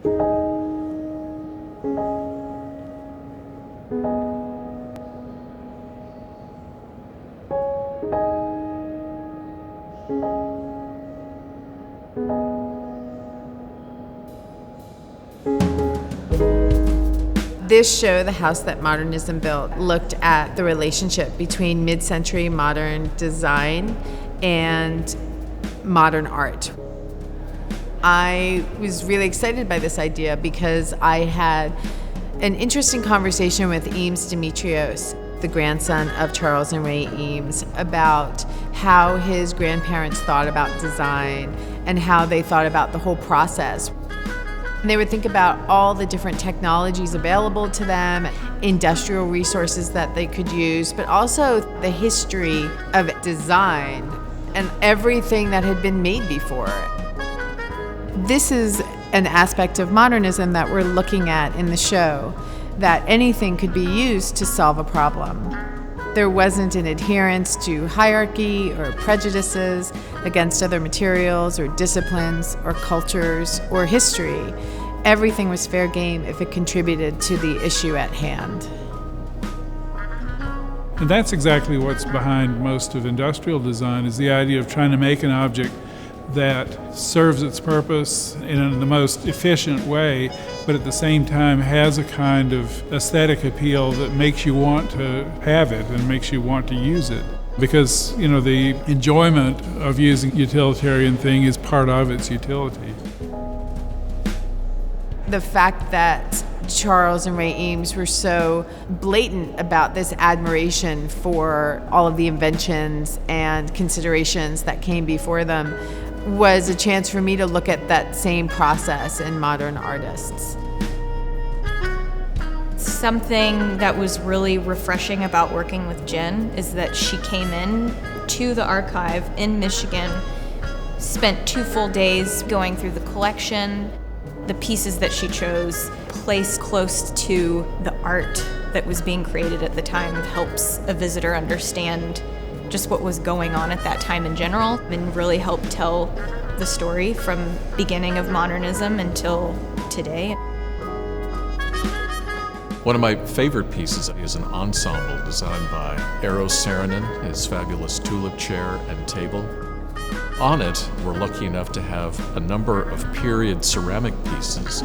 This show, The House That Modernism Built, looked at the relationship between mid-century modern design and modern art. I was really excited by this idea because I had an interesting conversation with Eames Demetrios, the grandson of Charles and Ray Eames, about how his grandparents thought about design and how they thought about the whole process. And they would think about all the different technologies available to them, industrial resources that they could use, but also the history of design and everything that had been made before. This is an aspect of modernism that we're looking at in the show, that anything could be used to solve a problem. There wasn't an adherence to hierarchy or prejudices against other materials or disciplines or cultures or history. Everything was fair game if it contributed to the issue at hand. And that's exactly what's behind most of industrial design, is the idea of trying to make an object that serves its purpose in the most efficient way, but at the same time has a kind of aesthetic appeal that makes you want to have it and makes you want to use it. Because, the enjoyment of using a utilitarian thing is part of its utility. The fact that Charles and Ray Eames were so blatant about this admiration for all of the inventions and considerations that came before them was a chance for me to look at that same process in modern artists. Something that was really refreshing about working with Jen is that she came in to the archive in Michigan, spent 2 full days going through the collection. The pieces that she chose placed close to the art that was being created at the time helps a visitor understand just what was going on at that time in general and really help tell the story from beginning of modernism until today. One of my favorite pieces is an ensemble designed by Eero Saarinen, his fabulous tulip chair and table. On it, we're lucky enough to have a number of period ceramic pieces.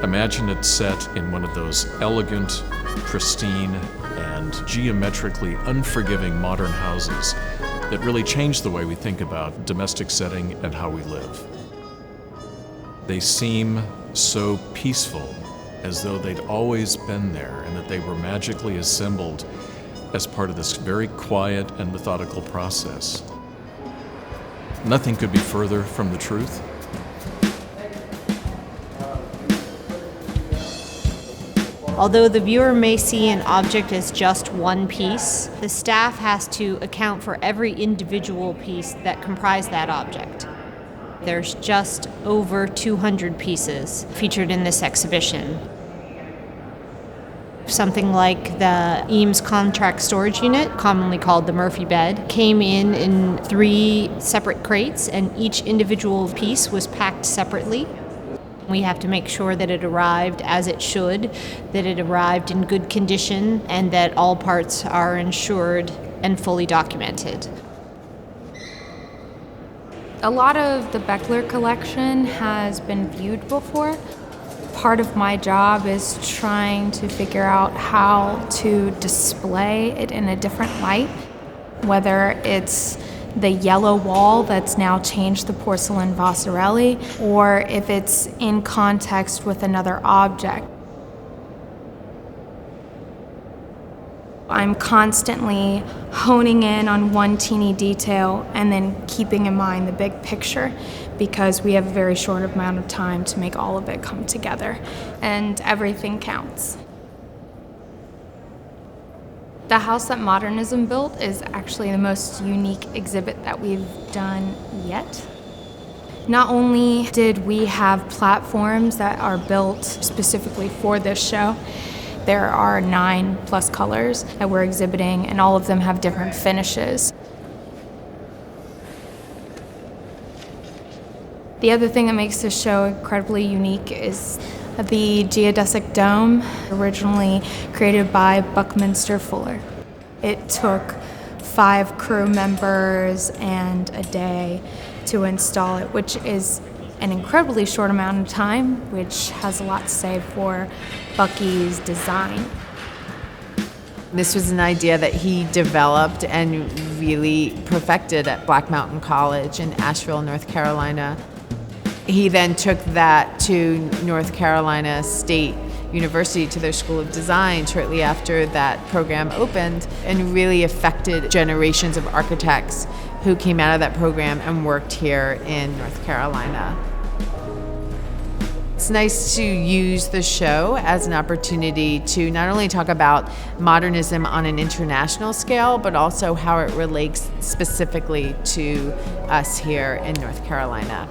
Imagine it set in one of those elegant, pristine, and geometrically unforgiving modern houses that really change the way we think about domestic setting and how we live. They seem so peaceful, as though they'd always been there and that they were magically assembled as part of this very quiet and methodical process. Nothing could be further from the truth. Although the viewer may see an object as just one piece, the staff has to account for every individual piece that comprise that object. There's just over 200 pieces featured in this exhibition. Something like the Eames contract storage unit, commonly called the Murphy bed, came in 3 separate crates, and each individual piece was packed separately. We have to make sure that it arrived as it should, that it arrived in good condition, and that all parts are insured and fully documented. A lot of the Bechtler collection has been viewed before. Part of my job is trying to figure out how to display it in a different light, whether it's the yellow wall that's now changed the porcelain Vasarely, or if it's in context with another object. I'm constantly honing in on one teeny detail and then keeping in mind the big picture, because we have a very short amount of time to make all of it come together, and everything counts. The House That Modernism Built is actually the most unique exhibit that we've done yet. Not only did we have platforms that are built specifically for this show, there are 9+ colors that we're exhibiting, and all of them have different finishes. The other thing that makes this show incredibly unique is the geodesic dome, originally created by Buckminster Fuller. It took 5 crew members and a day to install it, which is an incredibly short amount of time, which has a lot to say for Bucky's design. This was an idea that he developed and really perfected at Black Mountain College in Asheville, North Carolina. He then took that to North Carolina State University, to their School of Design, shortly after that program opened, and really affected generations of architects who came out of that program and worked here in North Carolina. It's nice to use the show as an opportunity to not only talk about modernism on an international scale, but also how it relates specifically to us here in North Carolina.